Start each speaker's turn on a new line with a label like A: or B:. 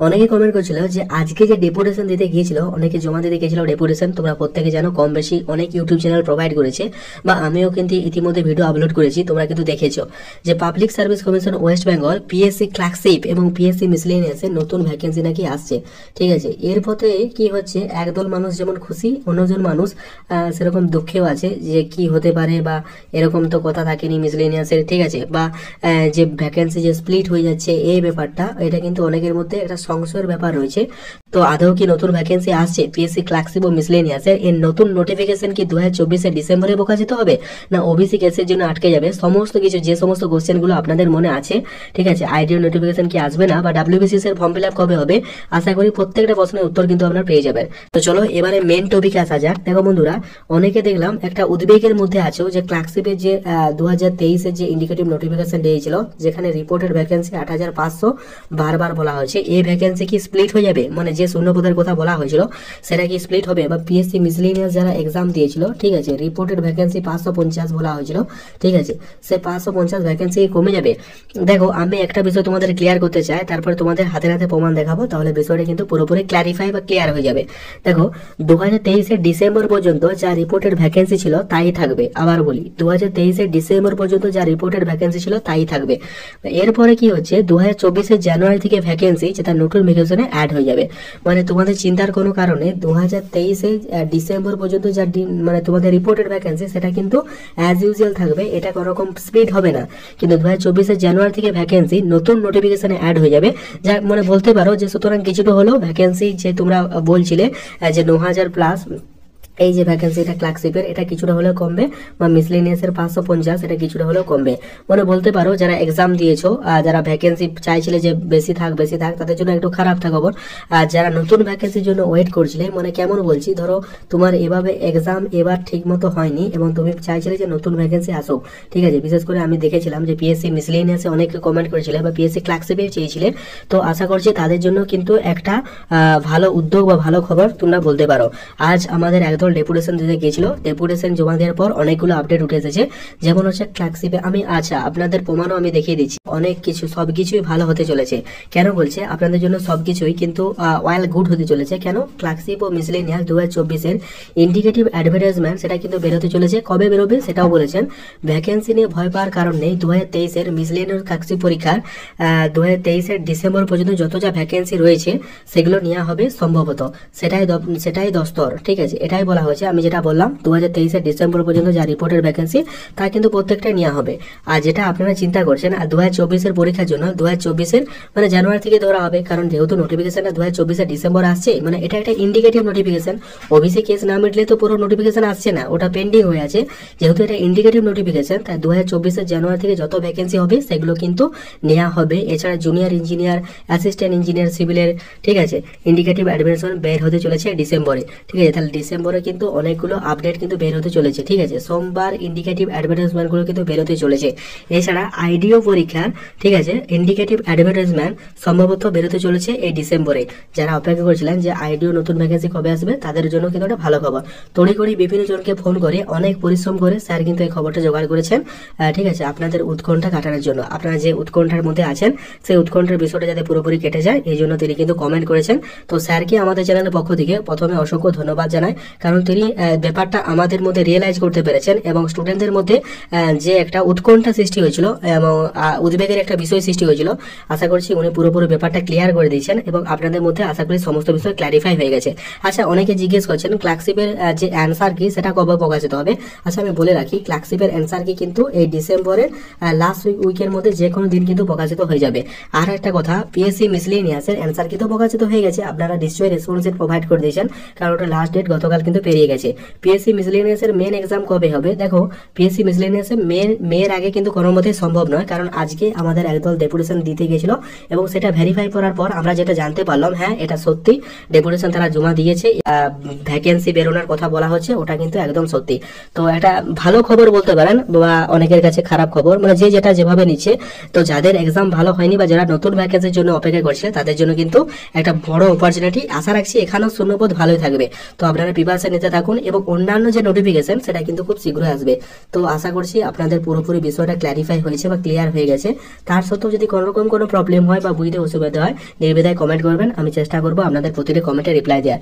A: অনেকে কমেন্ট করছিল যে আজকে যে ডেপুটেশন দিতে গিয়েছিল, অনেকে জমা দিতে গিয়েছিল ডেপুটেশন, তোমরা প্রত্যেকে জানো কম বেশি অনেক ইউটিউব চ্যানেল প্রোভাইড করেছে বা আমিও কিন্তু ইতিমধ্যে ভিডিও আপলোড করেছি, তোমরা কিন্তু দেখেছো যে public service commission West Bengal PSC clerkship এবং পিএসসি মিসলেনিয়াসের নতুন ভ্যাকেন্সি নাকি আসছে। ঠিক আছে, এর পথে কি হচ্ছে, একদল মানুষ যেমন খুশি, অন্যজন মানুষ সেরকম দুঃখেও আছে যে কি হতে পারে, বা এরকম তো কথা থাকেনি মিসলেনিয়াসের। ঠিক আছে, বা যে ভ্যাকেন্সি যে স্প্লিট হয়ে যাচ্ছে এই ব্যাপারটা, এটা কিন্তু অনেকের মধ্যে একটা সংশয়ের ব্যাপার রয়েছে। তো আদৌ কি নতুন ভ্যাকেন্সি আসছে পিএসসি ক্লার্কশিপ ও মিসলেনিয়াসের? এর নতুন নোটিফিকেশন কি 2024 ডিসেম্বরে প্রকাশিত হবে, না ওবিসি কেসের জন্য আটকে যাবে? সমস্ত কিছু যে সমস্ত কোশ্চেন গুলো আপনাদের মনে আছে, ঠিক আছে, আইডিও নোটিফিকেশন কি আসবে না, বা ডাব্লিউবিসিএস এর ফর্ম ফিল আপ কবে হবে, আশা করি প্রত্যেকটা প্রশ্নের উত্তর কিন্তু আপনারা পেয়ে যাবেন। তো চলো এবারে মেন টপিকে আসা যাক। দেখো বন্ধুরা, অনেকে দেখলাম একটা উদ্বেগের মধ্যে আছো যে ক্লার্কশিপের যে 2023-এর যে ইন্ডিকেটিভ নোটিফিকেশন দিয়েছিল, যেখানে রিপোর্টেড ভ্যাকেন্সি 8,500 বারবার বলা হয়েছে, এই ভ্যাকেন্সি কি স্প্লিট হয়ে যাবে? মানে যে শূন্য পদের কথা বলা হয়েছিল সেটা কি স্প্লিট হবে? বা পিএসসি মিসলেনিয়াস যারা এক্সাম দিয়েছিল, ঠিক আছে, রিপোর্টেড ভ্যাকেন্সি 550 বলা হয়েছিল, ঠিক আছে, সে 550 ভ্যাকেন্সি কমে যাবে? দেখো, আমি একটা বিষয় তোমাদের ক্লিয়ার করতে চাই, তারপরে তোমাদের হাতে হাতে প্রমাণ দেখাবো, তাহলে বিষয়টা কিন্তু পুরোপুরি ক্ল্যারিফাই বা ক্লিয়ার হয়ে যাবে। দেখো, 2023-এর ডিসেম্বর পর্যন্ত যা রিপোর্টেড ভ্যাকেন্সি ছিল তাই থাকবে। আবার বলি, 2023-এর ডিসেম্বর পর্যন্ত যা রিপোর্টেড ভ্যাকেন্সি ছিল তাই থাকবে। এরপরে কি হচ্ছে, 2024-এর জানুয়ারি থেকে ভ্যাকেন্সি যেটা নতুন ভ্যাকেন্সি অ্যাড হয়ে যাবে। মানে তোমাদের চিন্তার কোনো কারণে 2023-এর ডিসেম্বর পর্যন্ত যা মানে তোমাদের রিপোর্টেড ভ্যাকেন্সি সেটা কিন্তু অ্যাজ ইউজুয়াল থাকবে, এটা কোনো রকম স্প্লিট হবে না। কিন্তু 2024-এর জানুয়ারি থেকে ভ্যাকেন্সি নতুন নোটিফিকেশনে অ্যাড হয়ে যাবে। যা মানে বলতে পারো যে সুতরাং কিছুটা হলেও ভ্যাকেন্সি যে তোমরা বলছিলে যে 9,000 প্লাস, এই যে ভ্যাকেন্সিটা ক্লার্কশিপের, এটা কিছুটা হলেও কমবে, বা মিসলেনিয়াসের 550 এটা কিছুটা হলেও কমবে। মানে বলতে পারো যারা এক্সাম দিয়েছো, যারা ভ্যাকেন্সি চাইছিলে যে বেশি থাক তাদের জন্য একটু খারাপ খবর। আর যারা নতুন ভ্যাকেন্সির জন্য ওয়েট করছিলে, মানে কেমন বলছি, ধরো তোমার এভাবে এক্সাম এবার ঠিক মতো হয়নি এবং তুমি চাইছিলে যে নতুন ভ্যাকেন্সি আসুক, ঠিক আছে, বিশেষ করে আমি দেখেছিলাম যে পিএসসি মিসলেনিয়াসে অনেকে কমেন্ট করেছিলে বা পিএসসি ক্লার্কশিপে চেয়েছিলে। তো আশা করছি তাদের জন্য কিন্তু একটা ভালো উদ্যোগ বা ভালো খবর তোমরা বলতে পারো। আজ আমাদের একদম ডেপুটেশন দিতে গিয়েছিল, ডেপুটেশন জমা দেওয়ার পর অনেকগুলো আপডেট উঠে এসেছে। যেমন হচ্ছে ক্লার্কশিপে আমি, আচ্ছা আপনাদের প্রমাণও আমি দেখিয়ে দিচ্ছি, অনেক কিছু সবকিছুই ভালো হতে চলেছে। কেন বলছে আপনাদের জন্য সবকিছুই কিন্তু ওয়েল গুড হতে চলেছে। কেন? ক্লার্কশিপ ও মিসলেনিয়াস 2024-এর ইন্ডিকেটিভ অ্যাডভার্টাইজমেন্ট সেটা কিন্তু বেরোতে চলেছে। কবে বেরোবে সেটাও বলেছেন। ভ্যাকেন্সি নিয়ে ভয় পাওয়ার কারণ নেই। 2023-এর মিসলেনিয়াস ক্লার্কশিপ পরীক্ষার 2023-এর ডিসেম্বর পর্যন্ত যত যা ভ্যাকেন্সি রয়েছে সেগুলো নেওয়া হবে সম্ভবত, সেটাই দস্তর, ঠিক আছে, এটাই বলা হয়েছে। আমি যেটা বললাম 2023-এর ডিসেম্বর পর্যন্ত যা রিপোর্টের ভ্যাকেন্সি তা কিন্তু প্রত্যেকটাই নেওয়া হবে। আর যেটা আপনারা চিন্তা করছেন, আর 2024-এর পরীক্ষার জন্য 2024-এর মানে জানুয়ারি থেকে ধরা হবে, কারণ যেহেতু নোটিফিকেশনটা 2024-এর ডিসেম্বর আসছে, মানে এটা একটা ইন্ডিকেটিভ নোটিফিকেশন। ওবিসি কেস না মিটলে তো পুরো নোটিফিকেশন আসছে না, ওটা পেন্ডিং হয়ে আছে। যেহেতু এটা ইন্ডিকেটিভ নোটিফিকেশন, তাই 2024-এর জানুয়ারি থেকে যত ভ্যাকেন্সি হবে সেগুলো কিন্তু নেওয়া হবে। এছাড়া জুনিয়র ইঞ্জিনিয়ার, অ্যাসিস্ট্যান্ট ইঞ্জিনিয়ার সিভিলের, ঠিক আছে, ইন্ডিকেটিভ অ্যাডভার্টাইজমেন্ট বের হতে চলেছে ডিসেম্বরে, ঠিক আছে। তাহলে ডিসেম্বরে কিন্তু অনেকগুলো আপডেট কিন্তু বের হতে চলেছে, ঠিক আছে। সোমবার ইন্ডিকেটিভ অ্যাডভার্টাইজমেন্ট গুলো কিন্তু বের হতে চলেছে। এছাড়া আইডিও পরীক্ষার, ঠিক আছে, ইন্ডিকেটিভ অ্যাডভার্টাইজমেন্ট সম্ভবত বেরোতে চলেছে এই ডিসেম্বরে। যারা অপেক্ষা করছিলেন যে আইডিও নতুন ভ্যাকেন্সি কবে আসবে, তাদের জন্য কিন্তু একটা ভালো খবর। তড়িঘড়ি বিভিন্ন জনকে ফোন করে অনেক পরিশ্রম করে স্যার কিন্তু এই খবরটা জোগাড় করেছেন, ঠিক আছে, আপনাদের উৎকণ্ঠা কাটানোর জন্য। আপনারা যে উৎকণ্ঠার মধ্যে আছেন সেই উৎকণ্ঠার বিষয়টা যাতে পুরোপুরি কেটে যায়, এই জন্য তিনি কিন্তু কমেন্ট করেছেন। তো স্যারকে আমাদের চ্যানেলের পক্ষ থেকে প্রথমে অসংখ্য ধন্যবাদ জানাই, কারণ তিনি ব্যাপারটা আমাদের মধ্যে রিয়েলাইজ করতে পেরেছেন এবং স্টুডেন্টদের মধ্যে যে একটা উৎকণ্ঠা সৃষ্টি হয়েছিল এবং উদ্বেগের একটা বিষয় সৃষ্টি হয়েছিল, আশা করছি উনি পুরোপুরি ব্যাপারটা ক্লিয়ার করে দিয়েছেন এবং আপনাদের মধ্যে আশা করি সমস্ত বিষয় ক্ল্যারিফাই হয়ে গেছে। আচ্ছা, অনেকে জিজ্ঞেস করছেন ক্লার্কশিপের যে অ্যান্সার কি সেটা কবে প্রকাশিত হবে। আচ্ছা, আমি বলে রাখি ক্লার্কশিপের অ্যান্সার কি কিন্তু এই ডিসেম্বরের লাস্ট উইকের মধ্যে যে কোনো দিন কিন্তু প্রকাশিত হয়ে যাবে। আর একটা কথা, পিএসসি মিসলেনিয়াসের অ্যান্সার কিন্তু প্রকাশিত হয়ে গেছে, আপনারা নিশ্চয়ই রেসপন্স প্রোভাইড করে দিয়েছেন, কারণ ওটা লাস্ট ডেট গতকাল কিন্তু পেরিয়ে গেছে। পিএসসি মিসলেনিয়াসের মেন এক্সাম কবে হবে? দেখো, পিএসসি মিসলেনিয়াসের মেয়ের আগে কিন্তু কোনো মতেই সম্ভব নয়, কারণ আজকে আমাদের একদল ডেপুটেশন দিতে গেছিল এবং সেটা ভেরিফাই করার পর আমরা যেটা জানতে পারলাম, হ্যাঁ এটা সত্যি, ডেপুটেশন তারা জমা দিয়েছে, ভ্যাকেন্সি বেরোনোর কথা বলা হচ্ছে, ওটা কিন্তু একদম সত্যি। তো একটা ভালো খবর বলতে পারেন, বা অনেকের কাছে খারাপ খবর, মানে যে যেটা যেভাবে নিচ্ছে। তো যাদের এক্সাম ভালো হয়নি বা যারা নতুন ভ্যাকেন্সির জন্য অপেক্ষা করছে তাদের জন্য কিন্তু একটা বড় অপরচুনিটি আশা রাখছি। এখানেও শূন্যপদ ভালোই থাকবে, তো আপনারা প্রিপারেশন প্রিপারেশন নিতে থাকুন এবং অন্যান্য যে নোটিফিকেশন সেটা কিন্তু খুব শীঘ্রই আসবে। তো আশা করছি আপনাদের পুরোপুরি বিষয়টা ক্ল্যারিফাই হয়েছে বা ক্লিয়ার হয়ে গেছে। তার সত্ত্বেও যদি কোনো রকম কোনো প্রবলেম হয় বা বুঝতে অসুবিধা হয় নির্দ্বিধায় কমেন্ট করবেন, আমি চেষ্টা করবো আপনাদের প্রতিটি কমেন্টে রিপ্লাই দেওয়ার।